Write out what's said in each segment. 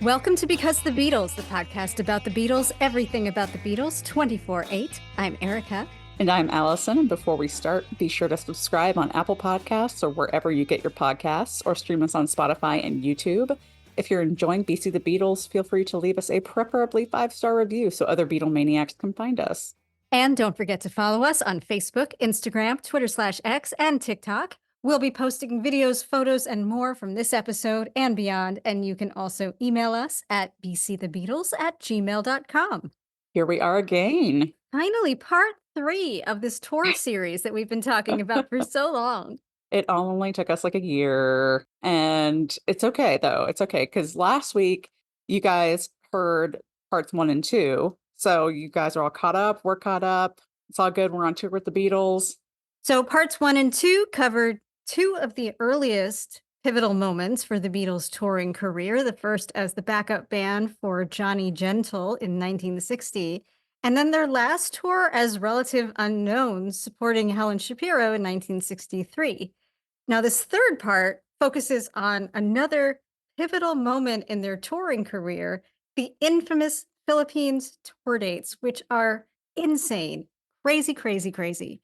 Welcome to Because the Beatles, the podcast about the Beatles, everything about the Beatles, 24/8. I'm Erica. And I'm Allison. And before we start, be sure to subscribe on Apple Podcasts or wherever you get your podcasts, or stream us on Spotify and YouTube. If you're enjoying BC the Beatles, feel free to leave us a preferably 5-star review so other Beatle maniacs can find us. And don't forget to follow us on Facebook, Instagram, Twitter/X, and TikTok. We'll be posting videos, photos, and more from this episode and beyond. And you can also email us at bcthebeatles@gmail.com. Here we are again. Finally, part 3 of this tour series that we've been talking about for so long. It only took us like a year. And it's okay, though. It's okay. Because last week, you guys heard parts 1 and 2. So you guys are all caught up. We're caught up. It's all good. We're on tour with the Beatles. So parts 1 and 2 covered 2 of the earliest pivotal moments for the Beatles' touring career. The first as the backup band for Johnny Gentle in 1960, and then their last tour as relative unknowns supporting Helen Shapiro in 1963. Now, this third part focuses on another pivotal moment in their touring career, the infamous Philippines tour dates, which are insane, crazy, crazy, crazy.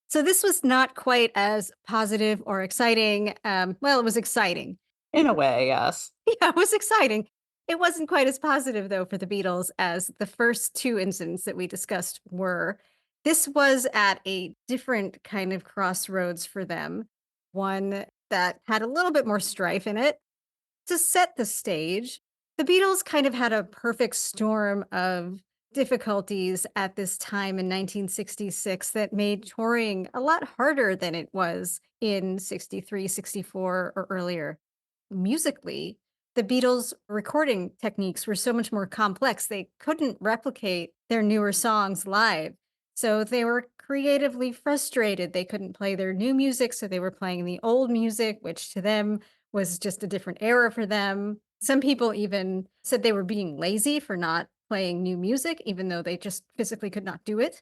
So this was not quite as positive or exciting. Well, it was exciting. In a way, yes. Yeah, it was exciting. It wasn't quite as positive, though, for the Beatles as the first 2 incidents that we discussed were. This was at a different kind of crossroads for them, one that had a little bit more strife in it. To set the stage, the Beatles kind of had a perfect storm of difficulties at this time in 1966 that made touring a lot harder than it was in 63, 64, or earlier. Musically, the Beatles' recording techniques were so much more complex, they couldn't replicate their newer songs live. So they were creatively frustrated. They couldn't play their new music, so they were playing the old music, which to them was just a different era for them. Some people even said they were being lazy for not playing new music, even though they just physically could not do it.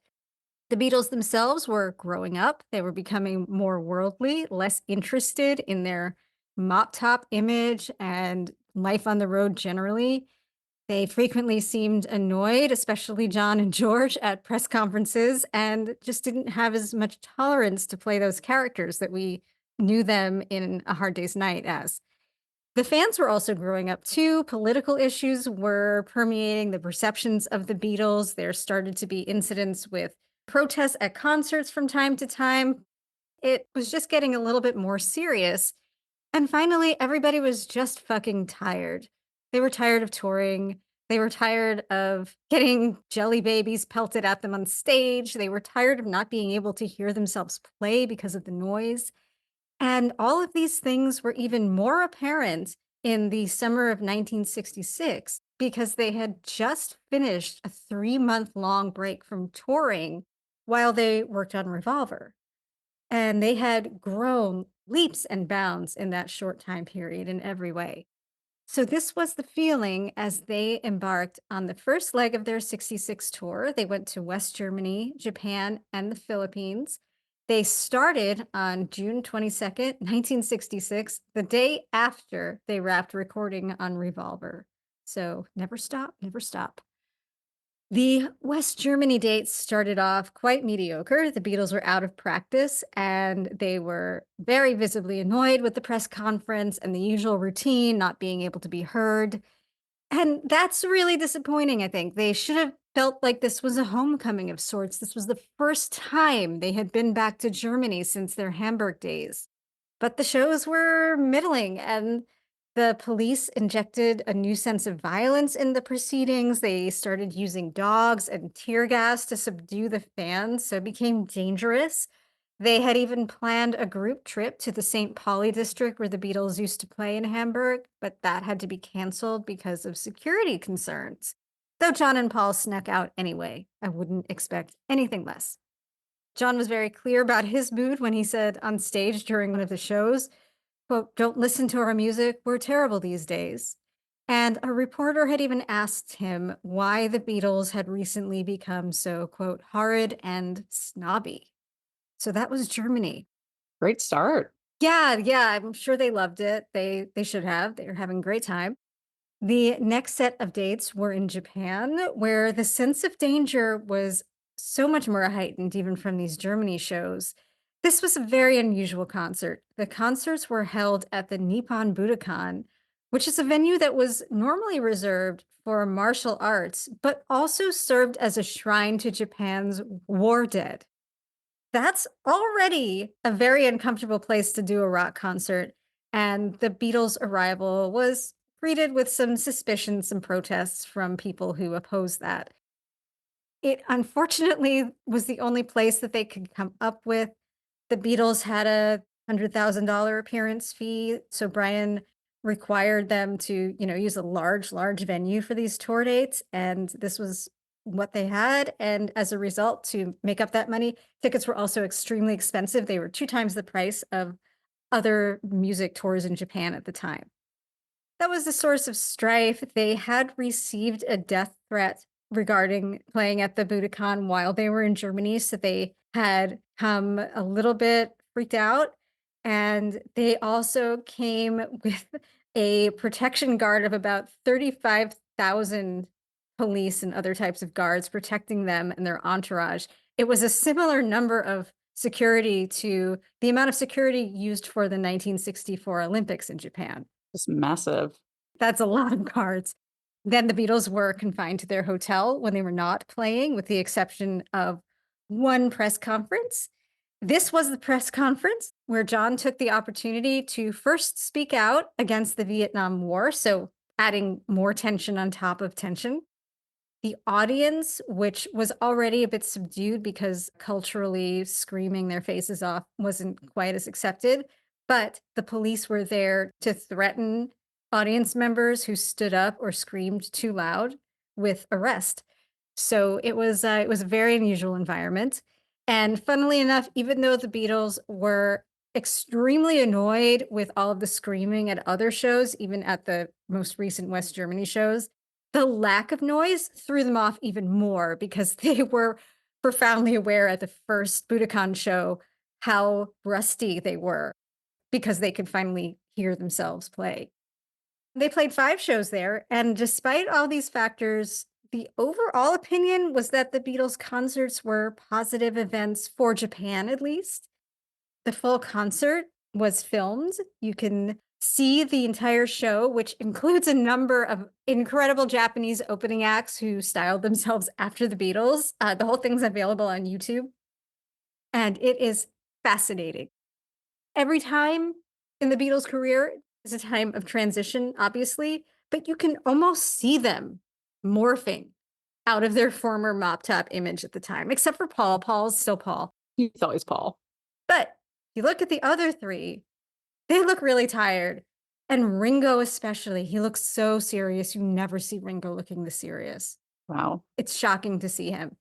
The Beatles themselves were growing up. They were becoming more worldly, less interested in their mop top image and life on the road generally. They frequently seemed annoyed, especially John and George, at press conferences, and just didn't have as much tolerance to play those characters that we knew them in A Hard Day's Night as. The fans were also growing up too. Political issues were permeating the perceptions of the Beatles. There started to be incidents with protests at concerts from time to time. It was just getting a little bit more serious. And finally, everybody was just fucking tired. They were tired of touring. They were tired of getting jelly babies pelted at them on stage. They were tired of not being able to hear themselves play because of the noise. And all of these things were even more apparent in the summer of 1966 because they had just finished a 3-month-long break from touring while they worked on Revolver. And they had grown leaps and bounds in that short time period in every way. So this was the feeling as they embarked on the first leg of their 66 tour. They went to West Germany, Japan, and the Philippines. They started on June 22nd, 1966, the day after they wrapped recording on Revolver. So never stop, never stop. The West Germany dates started off quite mediocre. The Beatles were out of practice and they were very visibly annoyed with the press conference and the usual routine, not being able to be heard. And that's really disappointing, I think. They should have felt like this was a homecoming of sorts. This was the first time they had been back to Germany since their Hamburg days. But the shows were middling, and the police injected a new sense of violence in the proceedings. They started using dogs and tear gas to subdue the fans, so it became dangerous. They had even planned a group trip to the St. Pauli district where the Beatles used to play in Hamburg, but that had to be canceled because of security concerns. Though John and Paul snuck out anyway, I wouldn't expect anything less. John was very clear about his mood when he said on stage during one of the shows, quote, "Don't listen to our music. We're terrible these days." And a reporter had even asked him why the Beatles had recently become so, quote, "horrid and snobby." So that was Germany. Great start. Yeah, I'm sure they loved it. They should have. They were having a great time. The next set of dates were in Japan, where the sense of danger was so much more heightened, even from these Germany shows. This was a very unusual concert. The concerts were held at the Nippon Budokan, which is a venue that was normally reserved for martial arts, but also served as a shrine to Japan's war dead. That's already a very uncomfortable place to do a rock concert, and the Beatles' arrival was greeted with some suspicion, some protests from people who opposed that. It unfortunately was the only place that they could come up with. The Beatles had a $100,000 appearance fee, so Brian required them to, use a large, large venue for these tour dates, and this was what they had, and as a result, to make up that money, tickets were also extremely expensive. They were 2 times the price of other music tours in Japan at the time. That was the source of strife. They had received a death threat regarding playing at the Budokan while they were in Germany, so they had come a little bit freaked out, and they also came with a protection guard of about 35,000 police and other types of guards protecting them and their entourage. It was a similar number of security to the amount of security used for the 1964 Olympics in Japan. Just massive. That's a lot of cards. Then the Beatles were confined to their hotel when they were not playing, with the exception of one press conference. This was the press conference where John took the opportunity to first speak out against the Vietnam War, so adding more tension on top of tension. The audience, which was already a bit subdued because culturally screaming their faces off wasn't quite as accepted, but the police were there to threaten audience members who stood up or screamed too loud with arrest. So it was a very unusual environment. And funnily enough, even though the Beatles were extremely annoyed with all of the screaming at other shows, even at the most recent West Germany shows, the lack of noise threw them off even more because they were profoundly aware at the first Budokan show how rusty they were because they could finally hear themselves play. They played 5 shows there, and despite all these factors, the overall opinion was that the Beatles' concerts were positive events for Japan, at least. The full concert was filmed. You can see the entire show, which includes a number of incredible Japanese opening acts who styled themselves after the Beatles. The whole thing's available on YouTube, and it is fascinating. Every time in the Beatles' career is a time of transition, obviously, but you can almost see them morphing out of their former mop top image at the time, except for Paul. Paul's still Paul. He's always Paul. But you look at the other 3, they look really tired. And Ringo especially, he looks so serious. You never see Ringo looking this serious. Wow. It's shocking to see him.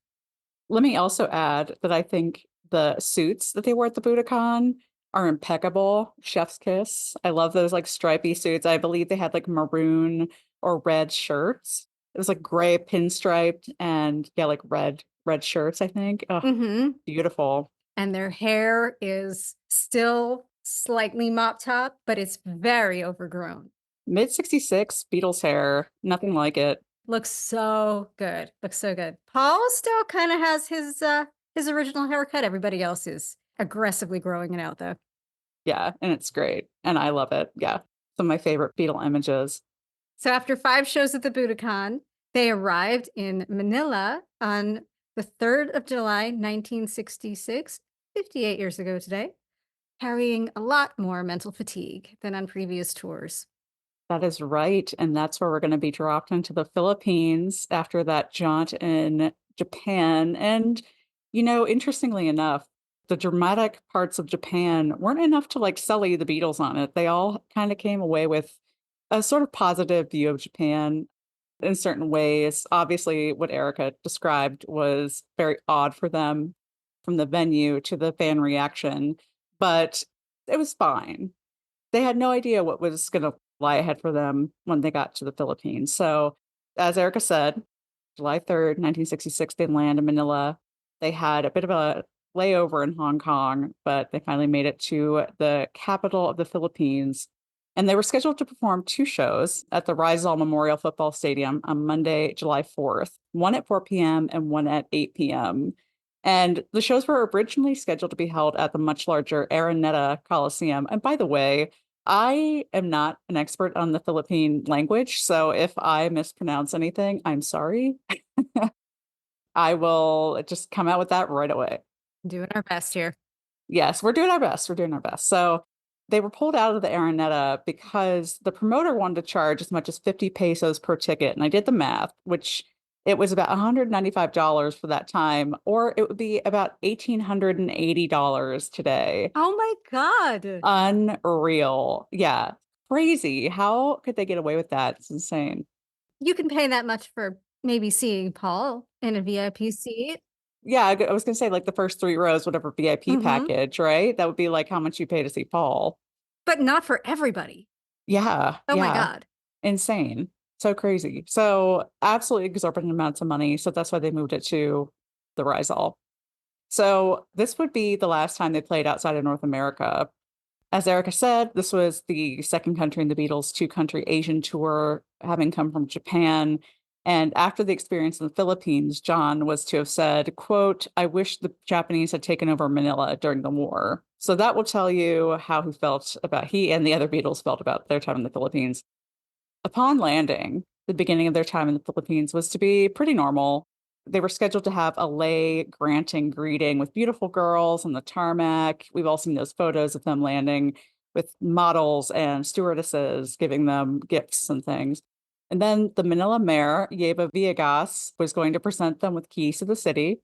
Let me also add that I think the suits that they wore at the Budokan are impeccable. Chef's kiss. I love those like stripy suits. I believe they had like maroon or red shirts. It was like gray pinstriped and yeah, like red shirts, I think. Oh, Mhm. beautiful. And their hair is still slightly mop top, but it's very overgrown. Mid 66 Beatles hair, nothing like it. Looks so good. Looks so good. Paul still kind of has his original haircut. Everybody else is aggressively growing it out though. Yeah, and it's great. And I love it. Yeah. Some of my favorite Beatle images. So after 5 shows at the Budokan, they arrived in Manila on the 3rd of July, 1966, 58 years ago today, carrying a lot more mental fatigue than on previous tours. That is right. And that's where we're going to be dropped into the Philippines after that jaunt in Japan. And, interestingly enough, the dramatic parts of Japan weren't enough to like sully the Beatles on it. They all kind of came away with a sort of positive view of Japan in certain ways. Obviously, what Erica described was very odd for them from the venue to the fan reaction, but it was fine. They had no idea what was going to lie ahead for them when they got to the Philippines. So, as Erica said, July 3rd, 1966, they land in Manila. They had a bit of a layover in Hong Kong, but they finally made it to the capital of the Philippines. And they were scheduled to perform two shows at the Rizal Memorial Football Stadium on Monday, July 4th, one at 4 p.m. and one at 8 p.m. And the shows were originally scheduled to be held at the much larger Araneta Coliseum. And by the way, I am not an expert on the Philippine language, so if I mispronounce anything, I'm sorry. I will just come out with that right away. Doing our best here. Yes, we're doing our best. We're doing our best. So they were pulled out of the Araneta because the promoter wanted to charge as much as 50 pesos per ticket. And I did the math, which it was about $195 for that time, or it would be about $1,880 today. Oh my God. Unreal. Yeah. Crazy. How could they get away with that? It's insane. You can pay that much for maybe seeing Paul in a VIP seat. Yeah, I was gonna say like the first three rows, whatever VIP Hmm. package, right? That would be like how much you pay to see Paul. But not for everybody. Yeah, Oh my yeah. God. Insane. So crazy. So absolutely exorbitant amounts of money. So that's why they moved it to the Rizal. So this would be the last time they played outside of North America. As Erica said, this was the second country in the Beatles' two-country Asian tour, having come from Japan. And after the experience in the Philippines, John was to have said, quote, I wish the Japanese had taken over Manila during the war. So that will tell you how he and the other Beatles felt about their time in the Philippines. Upon landing, the beginning of their time in the Philippines was to be pretty normal. They were scheduled to have a lay granting greeting with beautiful girls on the tarmac. We've all seen those photos of them landing with models and stewardesses giving them gifts and things. And then the Manila mayor, Yeva Villegas, was going to present them with keys to the city.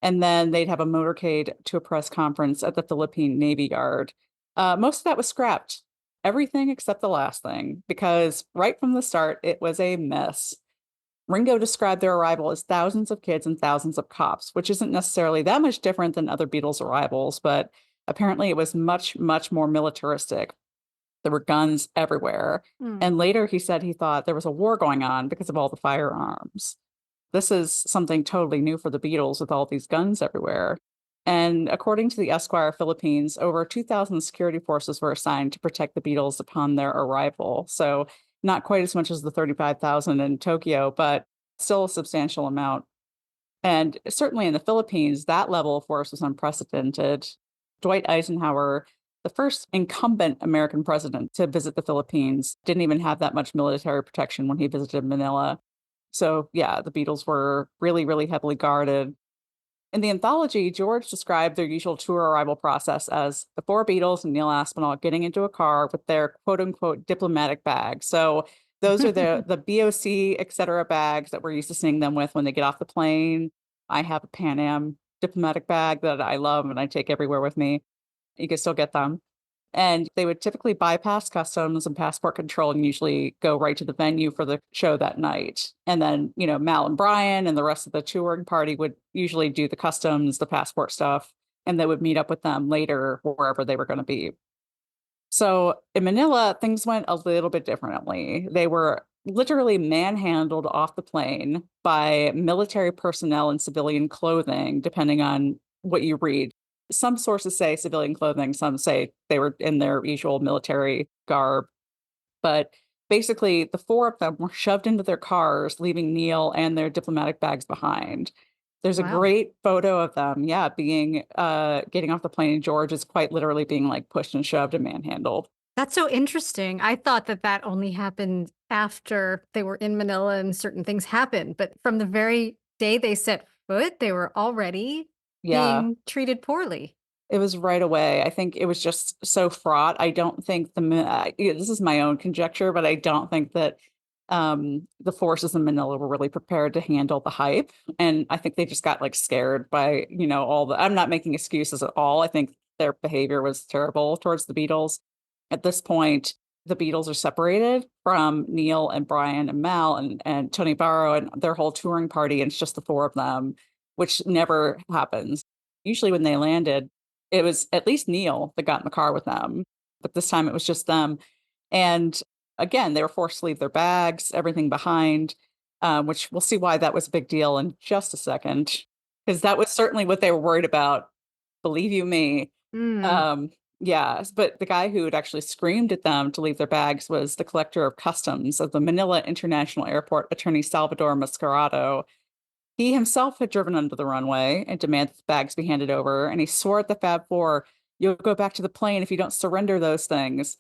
And then they'd have a motorcade to a press conference at the Philippine Navy Yard. Most of that was scrapped, everything except the last thing, because right from the start, it was a mess. Ringo described their arrival as thousands of kids and thousands of cops, which isn't necessarily that much different than other Beatles arrivals, but apparently it was much, much more militaristic. There were guns everywhere. Hmm. And later he said he thought there was a war going on because of all the firearms. This is something totally new for the Beatles with all these guns everywhere. And according to the Esquire Philippines, over 2,000 security forces were assigned to protect the Beatles upon their arrival. So, not quite as much as the 35,000 in Tokyo, but still a substantial amount. And certainly in the Philippines, that level of force was unprecedented. Dwight Eisenhower, the first incumbent American president to visit the Philippines, didn't even have that much military protection when he visited Manila. So, yeah, the Beatles were really, really heavily guarded. In the anthology, George described their usual tour arrival process as the four Beatles and Neil Aspinall getting into a car with their quote unquote diplomatic bag. So those are the BOC, et cetera, bags that we're used to seeing them with when they get off the plane. I have a Pan Am diplomatic bag that I love and I take everywhere with me. You can still get them. And they would typically bypass customs and passport control and usually go right to the venue for the show that night. And then, Mal and Brian and the rest of the touring party would usually do the customs, the passport stuff, and they would meet up with them later wherever they were going to be. So in Manila, things went a little bit differently. They were literally manhandled off the plane by military personnel in civilian clothing, depending on what you read. Some sources say civilian clothing, some say they were in their usual military garb. But basically, the four of them were shoved into their cars, leaving Neil and their diplomatic bags behind. There's a Wow. great photo of them, yeah, being getting off the plane, and George is quite literally being like pushed and shoved and manhandled. That's so interesting. I thought that that only happened after they were in Manila and certain things happened, but from the very day they set foot, they were already Yeah, being treated poorly. it was right away. I think it was just so fraught. I don't think this is my own conjecture, but I don't think that the forces in Manila were really prepared to handle the hype. And I think they just got like scared by, all I'm not making excuses at all. I think their behavior was terrible towards the Beatles. At this point, the Beatles are separated from Neil and Brian and Mal and Tony Barrow and their whole touring party. And it's just the four of them, which never happens. Usually when they landed, it was at least Neil that got in the car with them. But this time it was just them. And again, they were forced to leave their bags, everything behind, which we'll see why that was a big deal in just a second, because that was certainly what they were worried about. Believe you me. Mm. Um, Yes, but the guy who had actually screamed at them to leave their bags was the collector of customs of the Manila International Airport, attorney Salvador Mascarado. He himself had driven under the runway and demanded the bags be handed over, and he swore at the Fab Four, "You'll go back to the plane if you don't surrender those things."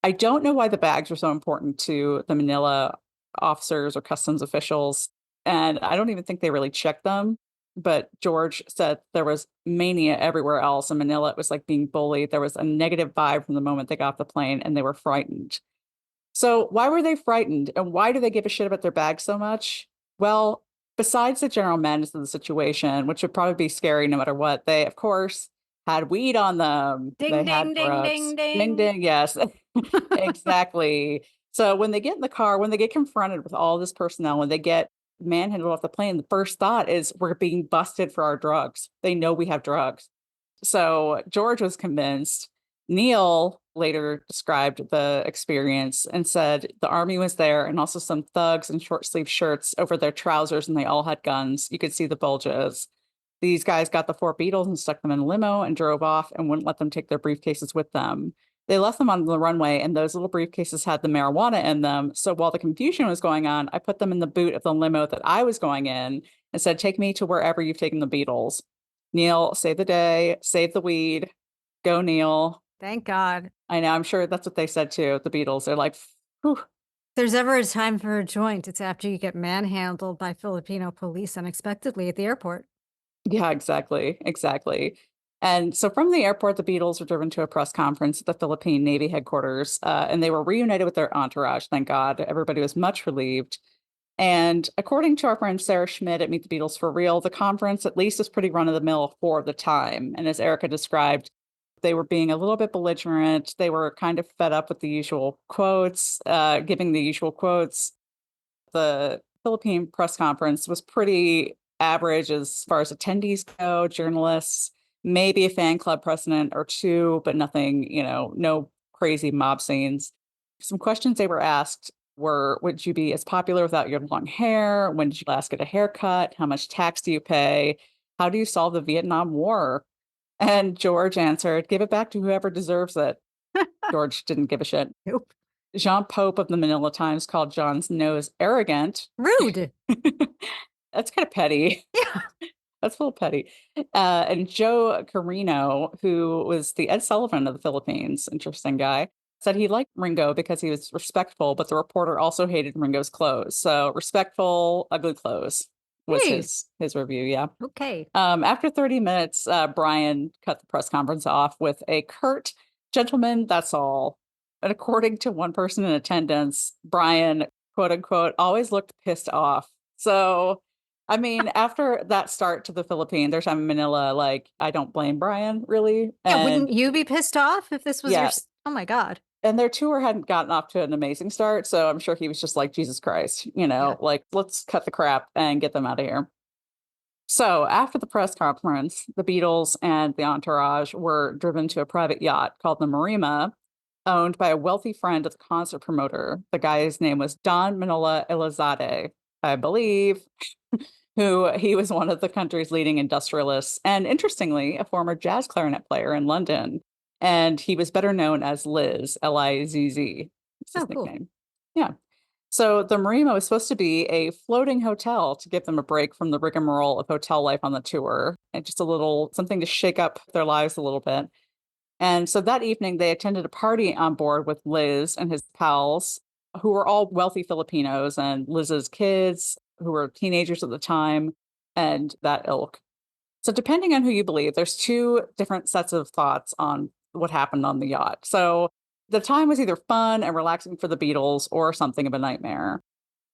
I don't know why the bags were so important to the Manila officers or customs officials, and I don't even think they really checked them. But George said there was mania everywhere else. In Manila, it was like being bullied. There was a negative vibe from the moment they got off the plane, and they were frightened. So, why were they frightened, and why do they give a shit about their bags so much? Well, besides the general madness of the situation, which would probably be scary no matter what, they, of course, had weed on them. Ding, They had ding, ding, drugs. ding, Ding, ding. ding. Yes, exactly. So, when they get in the car, when they get confronted with all this personnel, when they get manhandled off the plane, the first thought is, we're being busted for our drugs. They know we have drugs. So George was convinced. Neil later described the experience and said the army was there and also some thugs in short sleeve shirts over their trousers, and they all had guns. You could see the bulges. These guys got the four Beatles and stuck them in a limo and drove off and wouldn't let them take their briefcases with them. They left them on the runway, and those little briefcases had the marijuana in them. So while the confusion was going on, I put them in the boot of the limo that I was going in and said, "Take me to wherever you've taken the Beatles." Neil, save the day, save the weed, go Neil. Thank God. I know, I'm sure that's what they said too, the Beatles. They're like, whew. If there's ever a time for a joint, it's after you get manhandled by Filipino police unexpectedly at the airport. Yeah, exactly, exactly. And so from the airport, the Beatles were driven to a press conference at the Philippine Navy headquarters, and they were reunited with their entourage. Thank God. Everybody was much relieved. And according to our friend Sarah Schmidt at Meet the Beatles for Real, the conference at least was pretty run of the mill for the time. And as Erica described, they were being a little bit belligerent. They were kind of fed up with the usual quotes, giving the usual quotes. The Philippine press conference was pretty average as far as attendees go, journalists, maybe a fan club president or two, but nothing, no crazy mob scenes. Some questions they were asked were, would you be as popular without your long hair? When did you last get a haircut? How much tax do you pay? How do you solve the Vietnam War? And George answered, give it back to whoever deserves it. George didn't give a shit. Nope. Jean Pope of the Manila Times called John's nose arrogant. Rude. That's kind of petty. Yeah. That's a little petty. And Joe Carino, who was the Ed Sullivan of the Philippines, interesting guy, said he liked Ringo because he was respectful, but the reporter also hated Ringo's clothes. So respectful, ugly clothes was Hey. his review. Yeah. Okay. After 30 minutes, Brian cut the press conference off with a curt, "Gentlemen, that's all." And according to one person in attendance, Brian, quote unquote, always looked pissed off. So, I mean, after that start to the Philippines, their time in Manila, like, I don't blame Brian really. Yeah, wouldn't And you be pissed off if this was your yeah, oh my God. and their tour hadn't gotten off to an amazing start. So I'm sure he was just like, Jesus Christ, Yeah. like, let's cut the crap and get them out of here. So, after the press conference, the Beatles and the entourage were driven to a private yacht called the Marima, owned by a wealthy friend of the concert promoter. The guy's name was Don Manola Elizade, I believe, who he was one of the country's leading industrialists, and interestingly, a former jazz clarinet player in London. And he was better known as Liz, Lizz. It's Oh, his cool. nickname. Yeah. So the Marina was supposed to be a floating hotel to give them a break from the rigmarole of hotel life on the tour and just a little something to shake up their lives a little bit. And so that evening, they attended a party on board with Liz and his pals, who were all wealthy Filipinos, and Liz's kids, who were teenagers at the time, and that ilk. So, depending on who you believe, there's two different sets of thoughts on what happened on the yacht. So, the time was either fun and relaxing for the Beatles or something of a nightmare.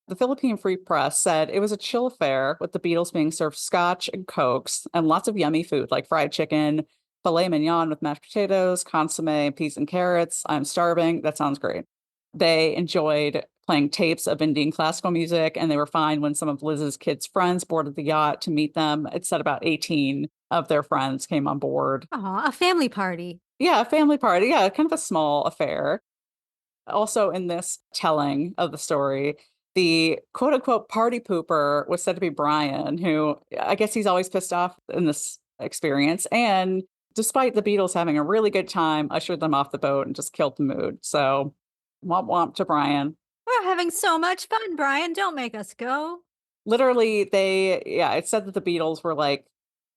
The Philippine Free Press said it was a chill affair, with the Beatles being served scotch and cokes and lots of yummy food like fried chicken, filet mignon with mashed potatoes, consomme, peas and carrots. I'm starving. That sounds great. They enjoyed playing tapes of Indian classical music, and they were fine when some of Liz's kids' friends boarded the yacht to meet them. It said about 18 of their friends came on board. Aw, a family party. Yeah, a family party. Yeah, kind of a small affair. Also, in this telling of the story, the quote unquote party pooper was said to be Brian, who I guess he's always pissed off in this experience. And despite the Beatles having a really good time, ushered them off the boat and just killed the mood. So, womp womp to Brian. We're having so much fun, Brian. Don't make us go. Literally, it said that the Beatles were like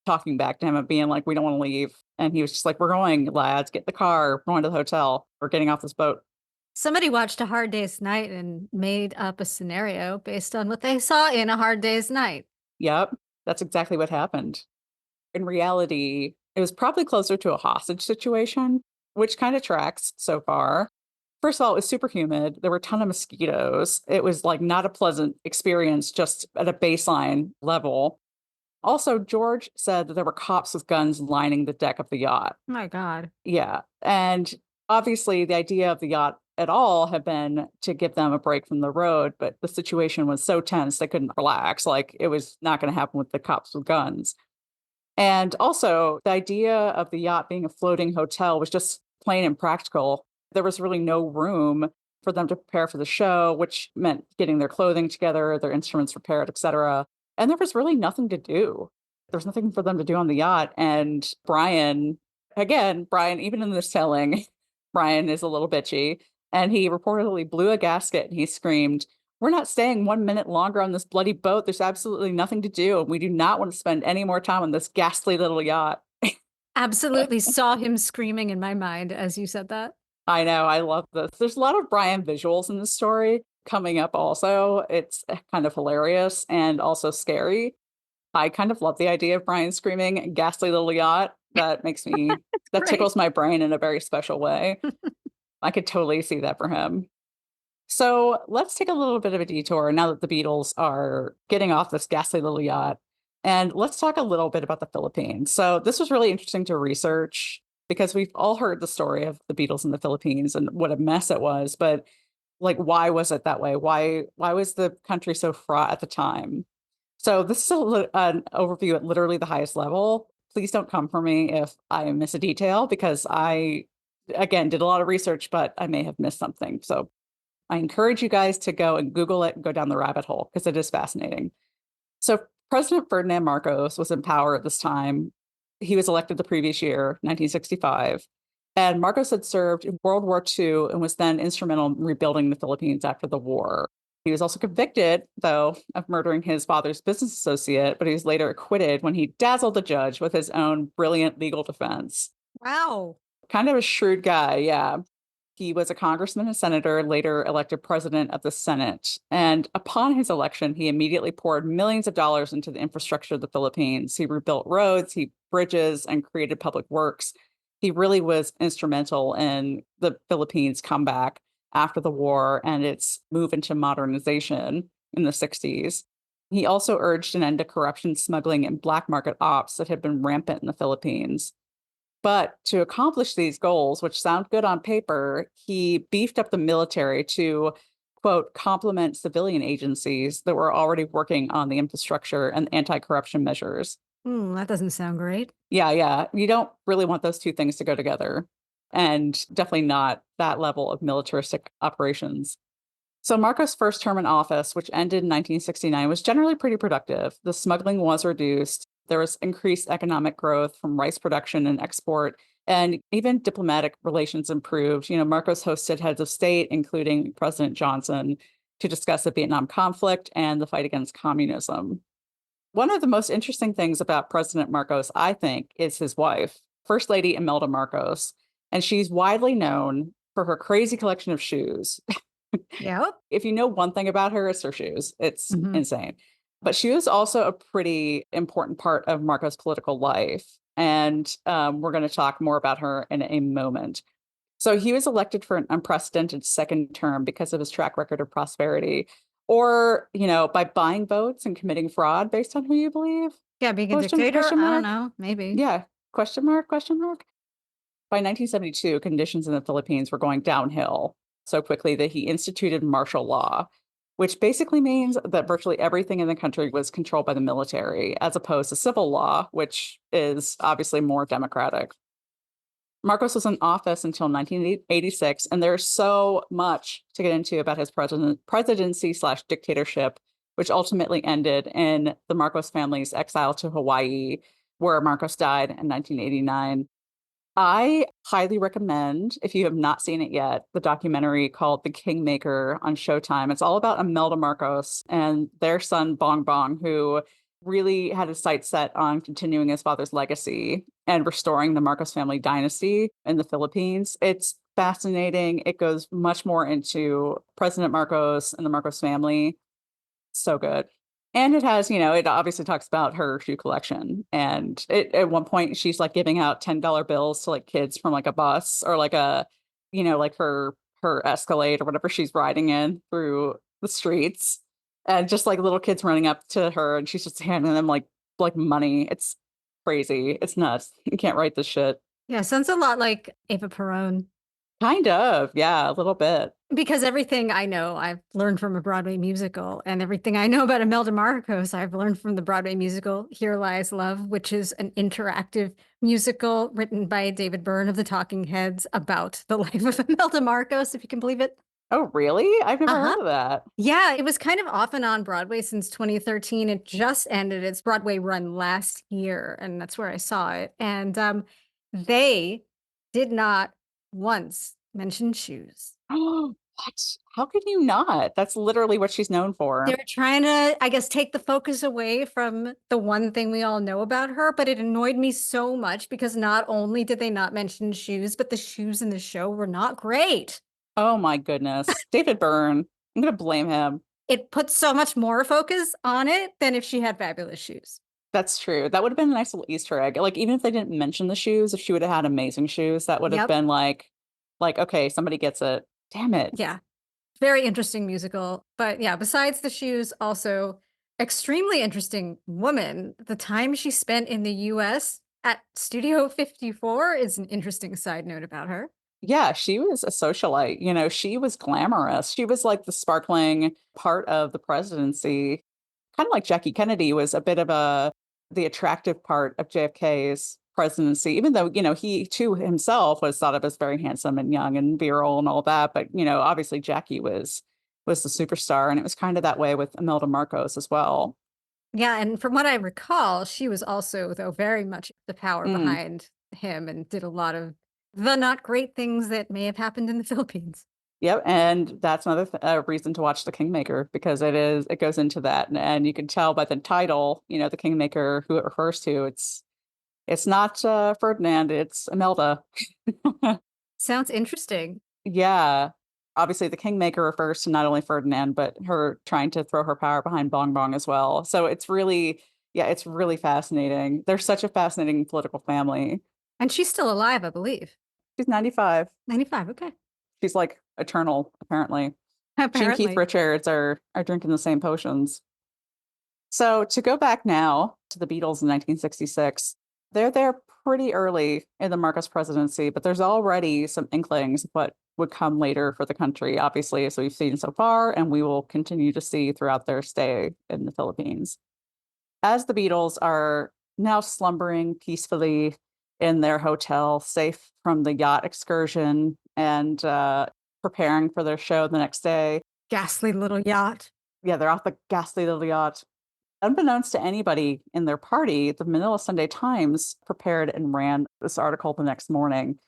talking back to him and being like, we don't want to leave. And he was just like, we're going, lads, get in the car, we're going to the hotel, we're getting off this boat. Somebody watched A Hard Day's Night and made up a scenario based on what they saw in A Hard Day's Night. Yep, that's exactly what happened. In reality, it was probably closer to a hostage situation, which kind of tracks so far. First of all, it was super humid. There were a ton of mosquitoes. It was like not a pleasant experience just at a baseline level. Also, George said that there were cops with guns lining the deck of the yacht. My God. Yeah. And obviously, the idea of the yacht at all had been to give them a break from the road, but the situation was so tense they couldn't relax. Like it was not going to happen with the cops with guns. And also, the idea of the yacht being a floating hotel was just plain impractical. There was really no room for them to prepare for the show, which meant getting their clothing together, their instruments repaired, etc. And there was really nothing to do. There was nothing for them to do on the yacht. And Brian, again, Brian, even in this telling, Brian is a little bitchy. And he reportedly blew a gasket and he screamed, we're not staying 1 minute longer on this bloody boat. There's absolutely nothing to do. And we do not want to spend any more time on this ghastly little yacht. Absolutely saw him screaming in my mind as you said that. I know. I love this. There's a lot of Brian visuals in this story coming up also. It's kind of hilarious and also scary. I kind of love the idea of Brian screaming ghastly little yacht. That makes me, that Great. tickles my brain in a very special way. I could totally see that for him. So let's take a little bit of a detour now that the Beatles are getting off this ghastly little yacht. And let's talk a little bit about the Philippines. So this was really interesting to research because we've all heard the story of the Beatles in the Philippines and what a mess it was. But like, why was it that way? Why was the country so fraught at the time? So this is an overview at literally the highest level. Please don't come for me if I miss a detail because I, again, did a lot of research, but I may have missed something. So I encourage you guys to go and Google it and go down the rabbit hole because it is fascinating. So President Ferdinand Marcos was in power at this time. He was elected the previous year, 1965. And Marcos had served in World War II and was then instrumental in rebuilding the Philippines after the war. He was also convicted, though, of murdering his father's business associate, but he was later acquitted when he dazzled the judge with his own brilliant legal defense. Wow. Kind of a shrewd guy, yeah. He was a congressman and senator, later elected president of the Senate. And upon his election, he immediately poured millions of dollars into the infrastructure of the Philippines. He rebuilt roads, bridges, and created public works. He really was instrumental in the Philippines' comeback after the war and its move into modernization in the 60s. He also urged an end to corruption, smuggling, and black market ops that had been rampant in the Philippines. But to accomplish these goals, which sound good on paper, he beefed up the military to, quote, complement civilian agencies that were already working on the infrastructure and anti-corruption measures. That doesn't sound great. Yeah. You don't really want those two things to go together. And definitely not that level of militaristic operations. So Marcos' first term in office, which ended in 1969, was generally pretty productive. The smuggling was reduced. There was increased economic growth from rice production and export, and even diplomatic relations improved. You know, Marcos hosted heads of state, including President Johnson, to discuss the Vietnam conflict and the fight against communism. One of the most interesting things about President Marcos, I think, is his wife, First Lady Imelda Marcos, and she's widely known for her crazy collection of shoes. Yep. If you know one thing about her, it's her shoes. It's insane. But she was also a pretty important part of Marco's political life. And we're going to talk more about her in a moment. So he was elected for an unprecedented second term because of his track record of prosperity, or, you know, by buying votes and committing fraud based on who you believe. Yeah, being a dictator. I don't know. Maybe. Yeah. Question mark. By 1972, conditions in the Philippines were going downhill so quickly that he instituted martial law, which basically means that virtually everything in the country was controlled by the military, as opposed to civil law, which is obviously more democratic. Marcos was in office until 1986, and there's so much to get into about his presidency/dictatorship, which ultimately ended in the Marcos family's exile to Hawaii, where Marcos died in 1989. I highly recommend, if you have not seen it yet, the documentary called The Kingmaker on Showtime. It's all about Imelda Marcos and their son Bong Bong, who really had his sights set on continuing his father's legacy and restoring the Marcos family dynasty in the Philippines. It's fascinating. It goes much more into President Marcos and the Marcos family. So good. And it has, it obviously talks about her shoe collection. And at one point she's like giving out $10 bills to like kids from like a bus or like like her Escalade or whatever she's riding in through the streets. And just like little kids running up to her and she's just handing them like money. It's crazy. It's nuts. You can't write this shit. Yeah, sounds a lot like Ava Perón. Kind of. Yeah, a little bit. Because everything I know, I've learned from a Broadway musical, and everything I know about Imelda Marcos, I've learned from the Broadway musical Here Lies Love, which is an interactive musical written by David Byrne of the Talking Heads about the life of Imelda Marcos, if you can believe it. Oh, really? I've never Uh-huh. heard of that. Yeah, it was kind of off and on Broadway since 2013. It just ended its Broadway run last year, and that's where I saw it. And they did not once mention shoes. Oh, what? How could you not? That's literally what she's known for. They're trying to, I guess, take the focus away from the one thing we all know about her, but it annoyed me so much because not only did they not mention shoes, but the shoes in the show were not great. Oh my goodness. David Byrne. I'm gonna blame him. It put so much more focus on it than if she had fabulous shoes. That's true. That would have been a nice little Easter egg. Like even if they didn't mention the shoes, if she would have had amazing shoes, that would have Yep. been like, okay, somebody gets it. Damn it. Yeah. Very interesting musical. But yeah, besides the shoes, also extremely interesting woman. The time she spent in the US at Studio 54 is an interesting side note about her. Yeah, she was a socialite. She was glamorous. She was like the sparkling part of the presidency, kind of like Jackie Kennedy was a bit of the attractive part of JFK's presidency, even though, he too himself was thought of as very handsome and young and virile and all that. But, obviously Jackie was the superstar. And it was kind of that way with Imelda Marcos as well. Yeah, and from what I recall, she was also, though, very much the power Mm. behind him and did a lot of the not great things that may have happened in the Philippines. Yep, and that's another reason to watch The Kingmaker because it goes into that, and you can tell by the title, The Kingmaker, who it refers to. It's not Ferdinand, it's Imelda. Sounds interesting. Yeah. Obviously, the Kingmaker refers to not only Ferdinand, but her trying to throw her power behind Bong Bong as well. So it's really fascinating. They're such a fascinating political family. And she's still alive, I believe. She's 95. 95, okay. She's like eternal, apparently. She and Keith Apparently. Richards are drinking the same potions. So to go back now to the Beatles in 1966, they're there pretty early in the Marcos presidency, but there's already some inklings of what would come later for the country, obviously, as we've seen so far, and we will continue to see throughout their stay in the Philippines. As the Beatles are now slumbering peacefully in their hotel, safe from the yacht excursion and preparing for their show the next day. Ghastly little yacht. Yeah, they're off the ghastly little yacht. Unbeknownst to anybody in their party, the Manila Sunday Times prepared and ran this article the next morning.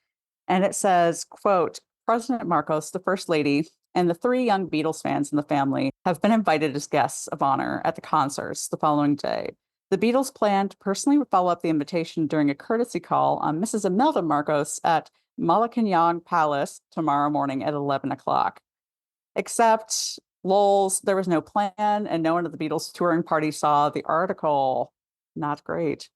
And it says, quote, President Marcos, the First Lady, and the three young Beatles fans in the family have been invited as guests of honor at the concerts the following day. The Beatles plan to personally follow up the invitation during a courtesy call on Mrs. Imelda Marcos at Malacanang Palace tomorrow morning at 11 o'clock. Except, lols, there was no plan, and no one at the Beatles touring party saw the article. Not great.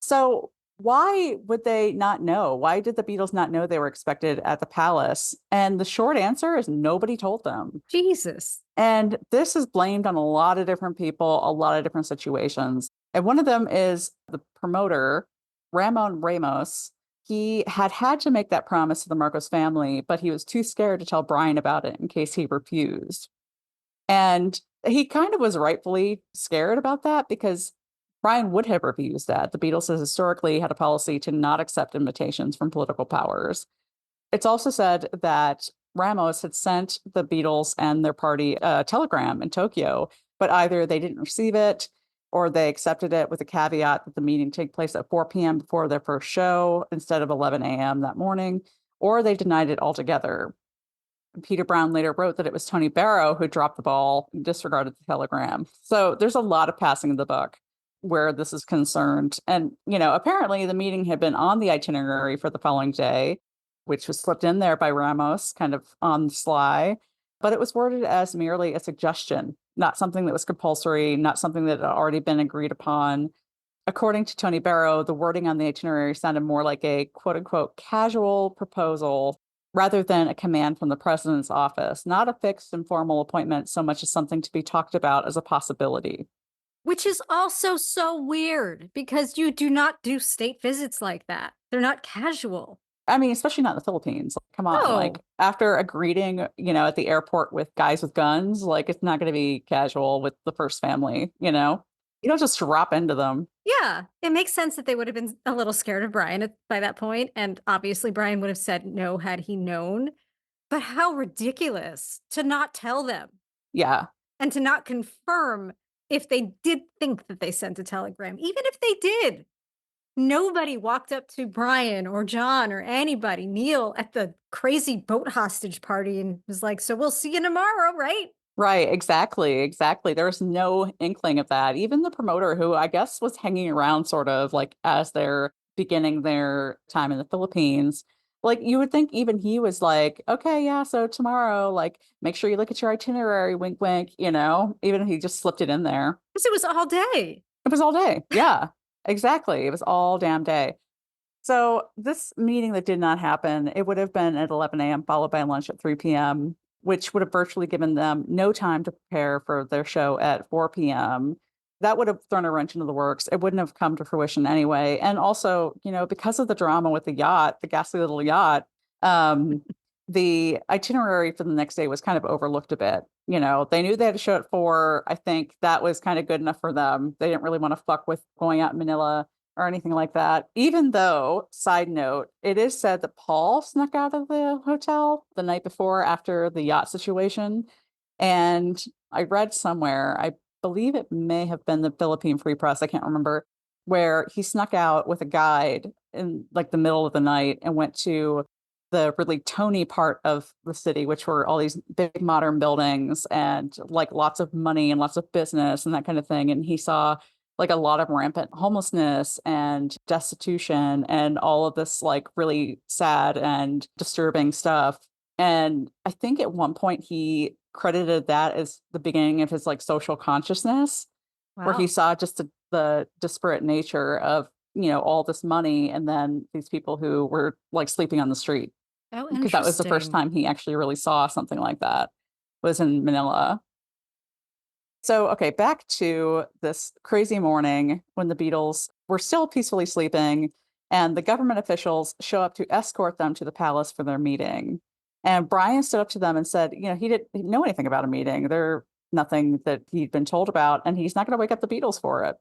So, why would they not know? Why did the Beatles not know they were expected at the palace? And the short answer is nobody told them. Jesus. And this is blamed on a lot of different people, a lot of different situations. And one of them is the promoter, Ramon Ramos. He had to make that promise to the Marcos family, but he was too scared to tell Brian about it in case he refused. And he kind of was rightfully scared about that because Brian would have refused that. The Beatles has historically had a policy to not accept invitations from political powers. It's also said that Ramos had sent the Beatles and their party a telegram in Tokyo, but either they didn't receive it, or they accepted it with a caveat that the meeting take place at 4 p.m. before their first show instead of 11 a.m. that morning, or they denied it altogether. Peter Brown later wrote that it was Tony Barrow who dropped the ball and disregarded the telegram. So there's a lot of passing of the buck where this is concerned. And, apparently the meeting had been on the itinerary for the following day, which was slipped in there by Ramos kind of on the sly, but it was worded as merely a suggestion, not something that was compulsory, not something that had already been agreed upon. According to Tony Barrow, the wording on the itinerary sounded more like a quote unquote casual proposal rather than a command from the president's office, not a fixed informal appointment so much as something to be talked about as a possibility. Which is also so weird because you do not do state visits like that. They're not casual. I mean, especially not in the Philippines. Like, come on, like No. after a greeting, at the airport with guys with guns, like it's not going to be casual with the first family, You don't just drop into them. Yeah, it makes sense that they would have been a little scared of Brian by that point, and obviously Brian would have said no had he known. But how ridiculous to not tell them Yeah. and to not confirm if they did think that they sent a telegram. Even if they did, nobody walked up to Brian or John or anybody, Neil, at the crazy boat hostage party and was like, "So we'll see you tomorrow, right?" Right, exactly, exactly. There was no inkling of that. Even the promoter, who I guess was hanging around sort of like as they're beginning their time in the Philippines, like you would think even he was like, okay, yeah, so tomorrow, like make sure you look at your itinerary, wink, wink, even if he just slipped it in there. Because it was all day. It was all day. Yeah, exactly. It was all damn day. So this meeting that did not happen, it would have been at 11 a.m. followed by lunch at 3 p.m., which would have virtually given them no time to prepare for their show at 4 p.m. That would have thrown a wrench into the works. It wouldn't have come to fruition anyway. And also, because of the drama with the yacht, the ghastly little yacht, um, the itinerary for the next day was kind of overlooked a bit. They knew they had a show at 4. I think that was kind of good enough for them. They didn't really want to fuck with going out in Manila or anything like that. Even though, side note, it is said that Paul snuck out of the hotel the night before after the yacht situation. And I read somewhere, I believe it may have been the Philippine Free Press, I can't remember, where he snuck out with a guide in like the middle of the night and went to the really Tony part of the city, which were all these big modern buildings and like lots of money and lots of business and that kind of thing. And he saw like a lot of rampant homelessness and destitution and all of this like really sad and disturbing stuff. And I think at one point he credited that as the beginning of his like social consciousness, where he Wow. saw just the disparate nature of, all this money and then these people who were like sleeping on the street. Oh, Because that was the first interesting. time he actually really saw something like that, was in Manila. So, okay, back to this crazy morning when the Beatles were still peacefully sleeping, and the government officials show up to escort them to the palace for their meeting. And Brian stood up to them and said, he didn't know anything about a meeting. There nothing that he'd been told about, and he's not going to wake up the Beatles for it.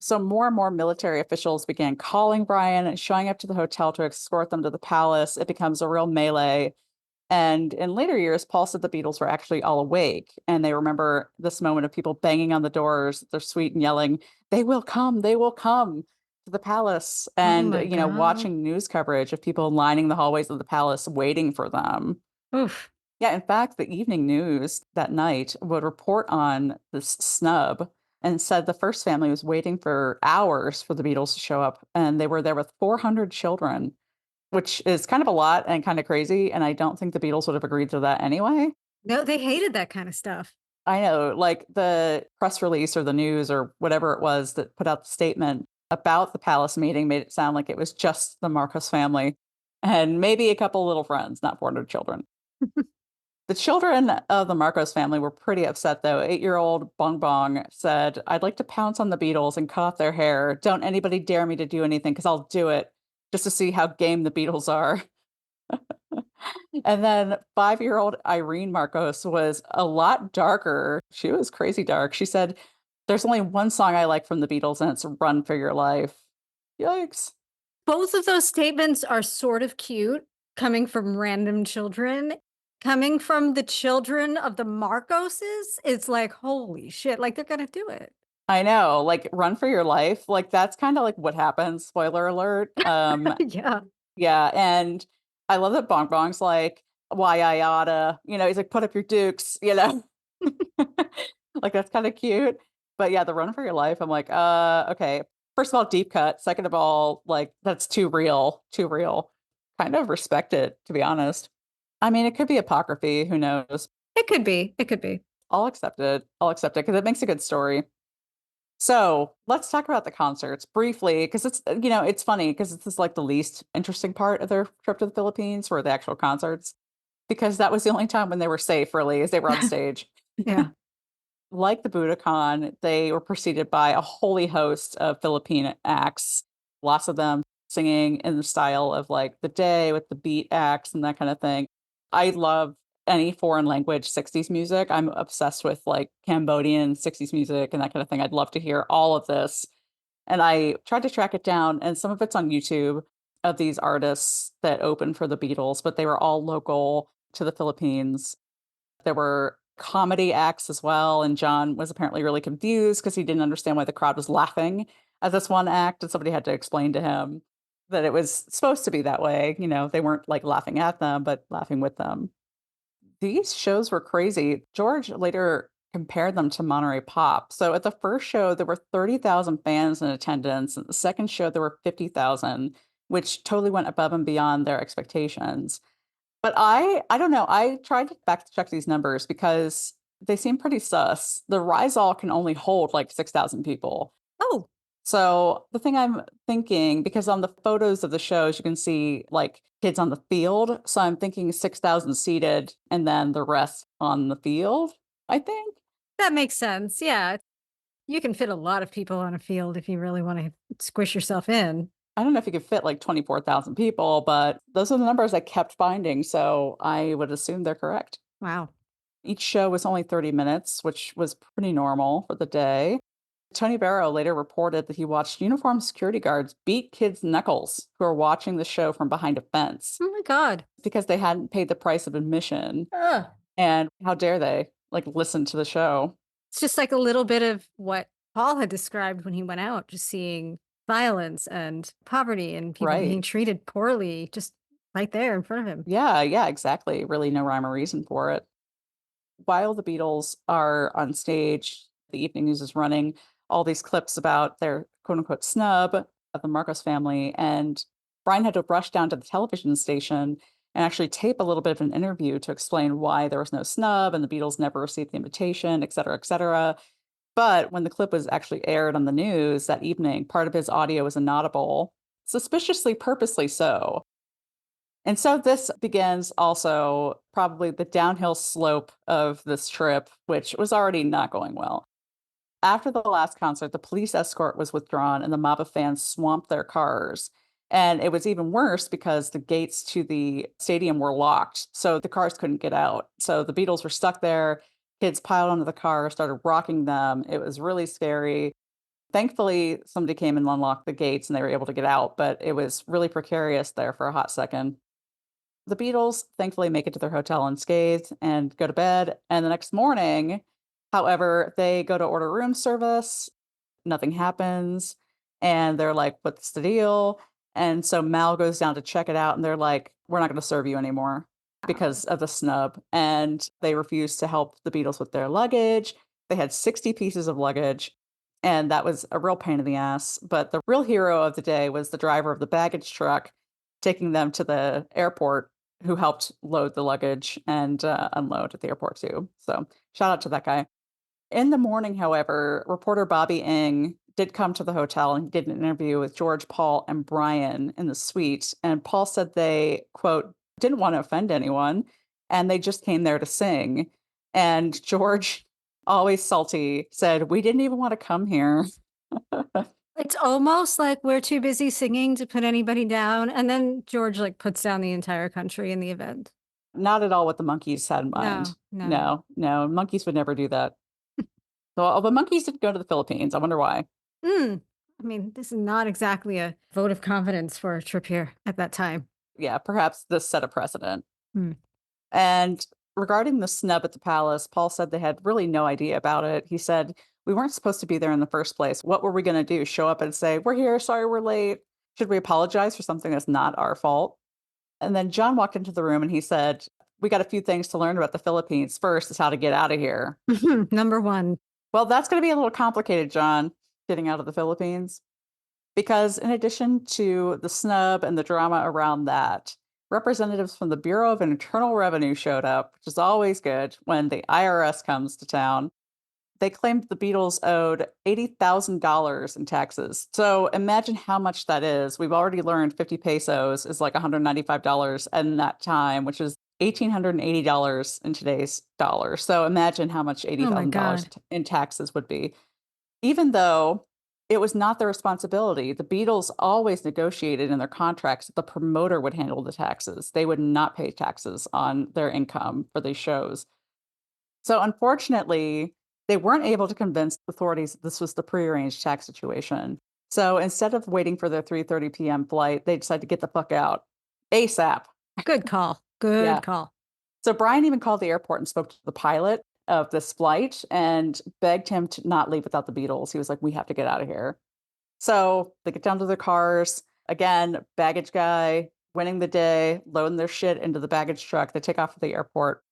So more and more military officials began calling Brian and showing up to the hotel to escort them to the palace. It becomes a real melee. And in later years, Paul said the Beatles were actually all awake and they remember this moment of people banging on the doors, they're sweet and yelling, they will come to the palace. Oh And, my God. watching news coverage of people lining the hallways of the palace waiting for them. Oof. Yeah, in fact, the evening news that night would report on this snub and said the first family was waiting for hours for the Beatles to show up. And they were there with 400 children, which is kind of a lot and kind of crazy, and I don't think the Beatles would have agreed to that anyway. No, they hated that kind of stuff. I know, like, the press release or the news or whatever it was that put out the statement about the palace meeting made it sound like it was just the Marcos family and maybe a couple little friends, not 400 children. The children of the Marcos family were pretty upset, though. 8-year-old Bong Bong said, "I'd like to pounce on the Beatles and cut off their hair. Don't anybody dare me to do anything because I'll do it just to see how game the Beatles are." And then 5-year-old Irene Marcos was a lot darker. She was crazy dark. She said, "There's only one song I like from the Beatles, and it's Run for Your Life." Yikes. Both of those statements are sort of cute coming from random children. Coming from the children of the Marcoses, it's like, holy shit, like they're gonna do it. I know, like, run for your life. Like, that's kinda like what happens, spoiler alert. Yeah. Yeah, and I love that Bong Bong's like, "Why I oughta," he's like, "Put up your dukes," you know? Like, that's kinda cute. But yeah, the run for your life, I'm like, okay." First of all, deep cut. Second of all, like, that's too real, too real. Kind of respect it, to be honest. I mean, it could be apocryphy, who knows? It could be. It could be. I'll accept it because it makes a good story. So, let's talk about the concerts briefly because it's funny because it's like the least interesting part of their trip to the Philippines were the actual concerts, because that was the only time when they were safe, really, as they were on stage. Yeah. Like the Budokan, they were preceded by a holy host of Philippine acts, lots of them singing in the style of like the day with the beat acts and that kind of thing. I love any foreign language 60s music. I'm obsessed with like Cambodian 60s music and that kind of thing. I'd love to hear all of this. And I tried to track it down, and some of it's on YouTube of these artists that opened for the Beatles, but they were all local to the Philippines. There were comedy acts as well, and John was apparently really confused because he didn't understand why the crowd was laughing at this one act, and somebody had to explain to him that it was supposed to be that way. They weren't like laughing at them, but laughing with them. These shows were crazy. George later compared them to Monterey Pop. So at the first show, there were 30,000 fans in attendance. And the second show, there were 50,000, which totally went above and beyond their expectations. But I don't know, I tried to fact check these numbers because they seem pretty sus. The Rise All can only hold like 6,000 people. Oh, So the thing I'm thinking, because on the photos of the shows, you can see like kids on the field. So I'm thinking 6,000 seated and then the rest on the field, I think. that makes sense. Yeah. You can fit a lot of people on a field if you really want to squish yourself in. I don't know if you could fit like 24,000 people, but those are the numbers I kept finding. So I would assume they're correct. Wow. Each show was only 30 minutes, which was pretty normal for the day. Tony Barrow later reported that he watched uniformed security guards beat kids' knuckles who were watching the show from behind a fence Oh my God. because they hadn't paid the price of admission. Ugh. And how dare they like listen to the show? It's just like a little bit of what Paul had described when he went out, just seeing violence and poverty and people Right. being treated poorly just right there in front of him. Yeah, yeah, exactly. Really no rhyme or reason for it. While the Beatles are on stage, the evening news is running all these clips about their quote unquote snub of the Marcos family. And Brian had to rush down to the television station and actually tape a little bit of an interview to explain why there was no snub and the Beatles never received the invitation, et cetera, et cetera. But when the clip was actually aired on the news that evening, part of his audio was inaudible, suspiciously purposely so. And so this begins also probably the downhill slope of this trip, which was already not going well. After the last concert, the police escort was withdrawn and the mob of fans swamped their cars. And it was even worse because the gates to the stadium were locked, so the cars couldn't get out. So the Beatles were stuck there. Kids piled onto the car, started rocking them. It was really scary. Thankfully, somebody came and unlocked the gates and they were able to get out, but it was really precarious there for a hot second. The Beatles thankfully make it to their hotel unscathed and go to bed. And the next morning, however, they go to order room service. Nothing happens. And they're like, what's the deal? And so Mal goes down to check it out. And they're like, we're not going to serve you anymore Wow. because of the snub. And they refused to help the Beatles with their luggage. They had 60 pieces of luggage. And that was a real pain in the ass. But the real hero of the day was the driver of the baggage truck taking them to the airport, who helped load the luggage and unload at the airport too. So shout out to that guy. In the morning, however, reporter Bobby Ing did come to the hotel and did an interview with George, Paul, and Brian in the suite. And Paul said they, quote, didn't want to offend anyone and they just came there to sing. And George, always salty, said, we didn't even want to come here. It's almost like we're too busy singing to put anybody down. And then George like puts down the entire country in the event. Not at all what the monkeys had in mind. No, no. No, no, monkeys would never do that. So, all the monkeys did go to the Philippines. I wonder why. Mm. I mean, this is not exactly a vote of confidence for a trip here at that time. Yeah, perhaps this set a precedent. Hmm. And regarding the snub at the palace, Paul said they had really no idea about it. He said, We weren't supposed to be there in the first place. What were we going to do? Show up and say, we're here. Sorry, we're late. Should we apologize for something that's not our fault? And then John walked into the room and he said, we got a few things to learn about the Philippines. First is how to get out of here. Number one. Well, that's going to be a little complicated, John, getting out of the Philippines. Because in addition to the snub and the drama around that, representatives from the Bureau of Internal Revenue showed up, which is always good when the IRS comes to town. They claimed the Beatles owed $80,000 in taxes. So imagine how much that is. We've already learned 50 pesos is like $195 in that time, which is $1,880 in today's dollars. So imagine how much Oh my $80,000 God. in taxes would be. Even though it was not their responsibility, the Beatles always negotiated in their contracts that the promoter would handle the taxes. They would not pay taxes on their income for these shows. So unfortunately, they weren't able to convince authorities that this was the prearranged tax situation. So instead of waiting for their 3:30 p.m. flight, they decided to get the fuck out ASAP. Good call. Yeah. Good call. So Brian even called the airport and spoke to the pilot of this flight and begged him to not leave without the Beatles. He was like, we have to get out of here. So they get down to their cars. Again, baggage guy winning the day, loading their shit into the baggage truck. They take off to the airport.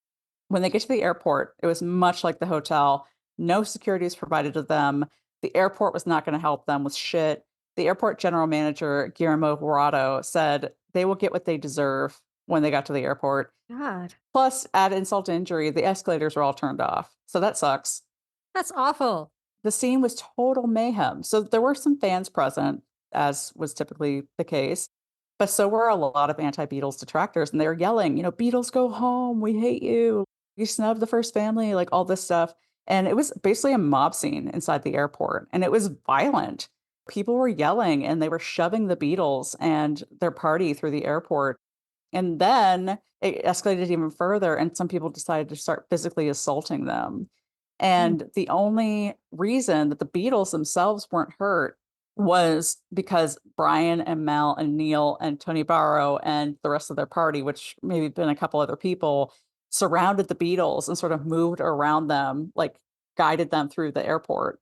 When they get to the airport, it was much like the hotel. No security is provided to them. The airport was not going to help them with shit. The airport general manager, Guillermo Verado, said they will get what they deserve when they got to the airport. God, Plus, add insult to injury, the escalators were all turned off. So that sucks. that's awful. The scene was total mayhem. So there were some fans present, as was typically the case, but so were a lot of anti-Beatles detractors, and they were yelling, Beatles go home, we hate you, you snubbed the first family, like all this stuff. And it was basically a mob scene inside the airport, and it was violent. People were yelling and they were shoving the Beatles and their party through the airport. And then it escalated even further, and some people decided to start physically assaulting them. Mm. And the only reason that the Beatles themselves weren't hurt was because Brian and Mel and Neil and Tony Barrow and the rest of their party, which maybe been a couple other people, surrounded the Beatles and sort of moved around them, like guided them through the airport.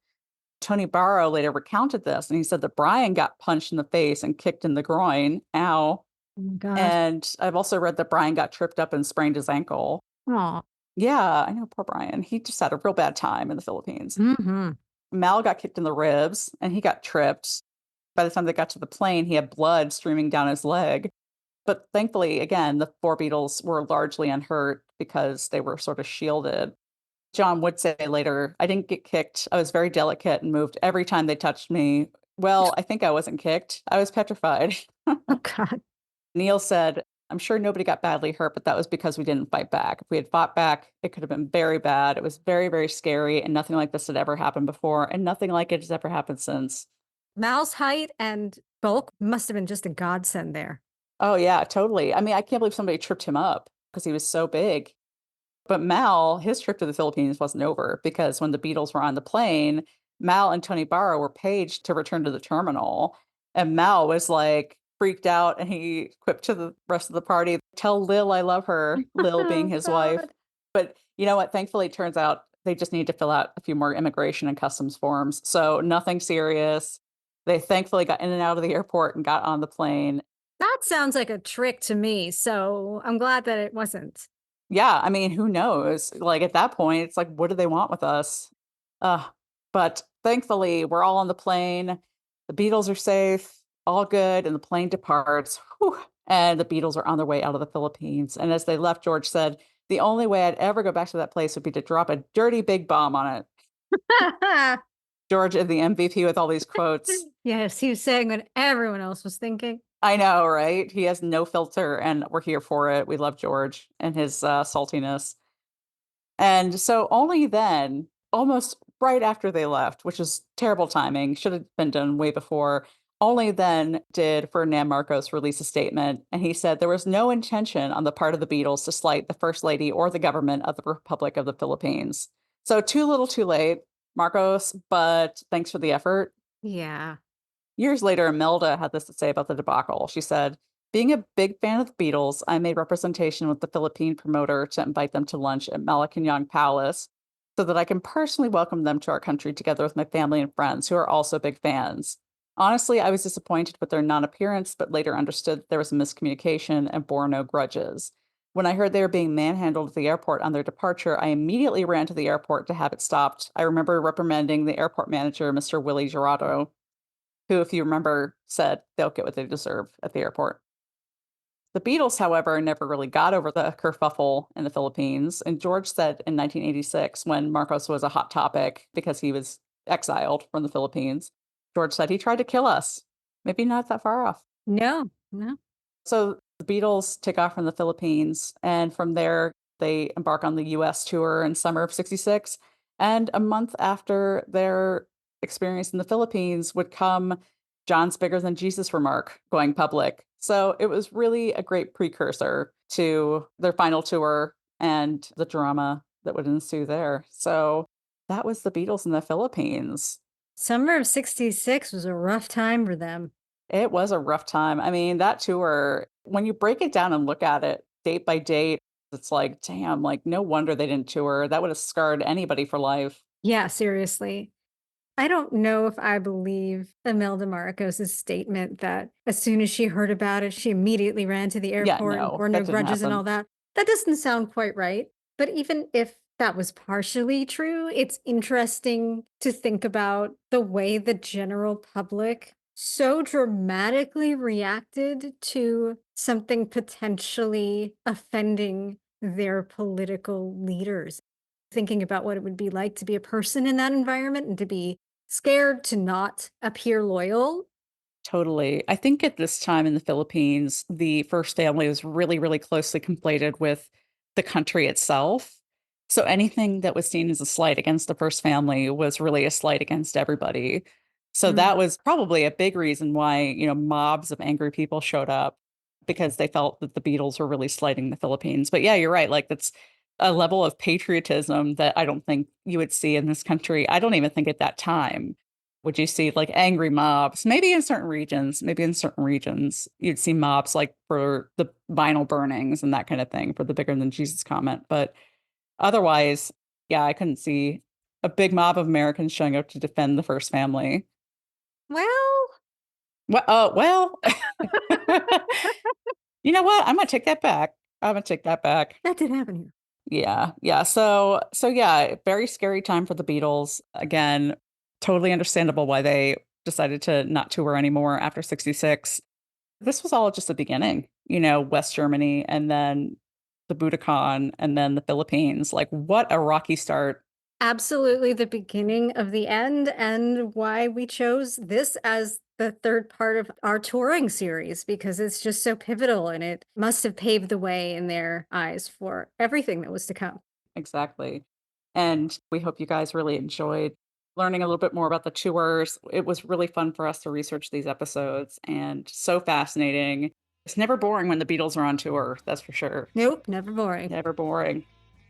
Tony Barrow later recounted this, and he said that Brian got punched in the face and kicked in the groin. Ow. Oh my God. And I've also read that Brian got tripped up and sprained his ankle. Aw. Yeah, I know, poor Brian. He just had a real bad time in the Philippines. Mm-hmm. Mal got kicked in the ribs and he got tripped. By the time they got to the plane, he had blood streaming down his leg. But thankfully, again, the four Beatles were largely unhurt because they were sort of shielded. John would say later, I didn't get kicked. I was very delicate and moved every time they touched me. Well, I think I wasn't kicked. I was petrified. Oh God. Neil said, I'm sure nobody got badly hurt, but that was because we didn't fight back. If we had fought back, it could have been very bad. It was very, very scary, and nothing like this had ever happened before, and nothing like it has ever happened since. Mal's height and bulk must have been just a godsend there. Oh, yeah, totally. I mean, I can't believe somebody tripped him up because he was so big. But Mal, his trip to the Philippines wasn't over because when the Beatles were on the plane, Mal and Tony Barrow were paged to return to the terminal. And Mal was like freaked out and he quipped to the rest of the party, tell Lil I love her, Lil being Oh his wife. God. But you know what? Thankfully, it turns out they just need to fill out a few more immigration and customs forms. So nothing serious. They thankfully got in and out of the airport and got on the plane. That sounds like a trick to me, so I'm glad that it wasn't. Yeah, I mean, who knows? Like at that point, it's like, what do they want with us? Uh, but thankfully, we're all on the plane. The Beatles are safe, all good, and the plane departs. Whew. And the Beatles are on their way out of the Philippines. And as they left, George said, the only way I'd ever go back to that place would be to drop a dirty big bomb on it. George is the MVP with all these quotes. Yes, he was saying what everyone else was thinking. I know, right? He has no filter, and we're here for it. We love George and his saltiness. And so only then, almost right after they left, which is terrible timing, should have been done way before, only then did Ferdinand Marcos release a statement. And he said there was no intention on the part of the Beatles to slight the First Lady or the government of the Republic of the Philippines. So too little, too late, Marcos, but thanks for the effort. Yeah. Years later, Imelda had this to say about the debacle. She said, being a big fan of the Beatles, I made representation with the Philippine promoter to invite them to lunch at Malacanang Palace. so that I can personally welcome them to our country together with my family and friends who are also big fans. Honestly, I was disappointed with their non appearance, but later understood there was a miscommunication and bore no grudges. When I heard they were being manhandled at the airport on their departure, I immediately ran to the airport to have it stopped. I remember reprimanding the airport manager, Mr. Willie Gerardo, who, if you remember, said they'll get what they deserve at the airport. The Beatles, however, never really got over the kerfuffle in the Philippines. And George said in 1986, when Marcos was a hot topic because he was exiled from the Philippines, George said he tried to kill us. Maybe not that far off. No, no. So the Beatles take off from the Philippines, and from there, they embark on the US tour in summer of 66. And a month after their experience in the Philippines would come John's Bigger Than Jesus remark going public. So it was really a great precursor to their final tour and the drama that would ensue there. So that was the Beatles in the Philippines. Summer of 66 was a rough time for them. It was a rough time. I mean, that tour, when you break it down and look at it date by date, it's like, damn, like no wonder they didn't tour. That would have scarred anybody for life. Yeah, seriously. I don't know if I believe Imelda Marcos' statement that as soon as she heard about it, she immediately ran to the Yeah, airport and no, bore no that didn't grudges and all happen. that. That doesn't sound quite right. But even if that was partially true, it's interesting to think about the way the general public so dramatically reacted to something potentially offending their political leaders. Thinking about what it would be like to be a person in that environment and to be scared to not appear loyal. Totally. I think at this time in the Philippines, the first family was really, really closely conflated with the country itself. So anything that was seen as a slight against the first family was really a slight against everybody. So Mm. that was probably a big reason why, mobs of angry people showed up because they felt that the Beatles were really slighting the Philippines. But yeah, you're right. Like that's a level of patriotism that I don't think you would see in this country. I don't even think at that time would you see like angry mobs. Maybe in certain regions, you'd see mobs like for the vinyl burnings and that kind of thing for the Bigger Than Jesus comment. But otherwise, yeah, I couldn't see a big mob of Americans showing up to defend the first family. Well, Well, well, you know what? I'm gonna take that back. I'm gonna take that back. that did happen here. Yeah, yeah. So yeah, very scary time for the Beatles. Again, totally understandable why they decided to not tour anymore after 66. This was all just the beginning, West Germany and then the Budokan and then the Philippines. Like what a rocky start. Absolutely the beginning of the end, and why we chose this as the third part of our touring series, because it's just so pivotal and it must have paved the way in their eyes for everything that was to come. Exactly. And we hope you guys really enjoyed learning a little bit more about the tours. It was really fun for us to research these episodes and so fascinating. It's never boring when the Beatles are on tour, that's for sure. Nope, never boring. Never boring.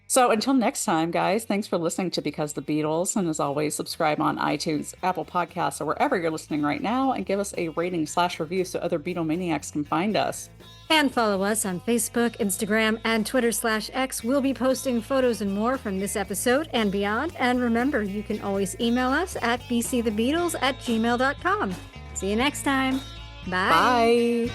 So until next time, guys, thanks for listening to Because the Beatles. And as always, subscribe on iTunes, Apple Podcasts, or wherever you're listening right now, and give us a rating/review so other Beatlemaniacs can find us. And follow us on Facebook, Instagram, and Twitter/X. We'll be posting photos and more from this episode and beyond. And remember, you can always email us at bcthebeatles@gmail.com. See you next time. Bye. Bye.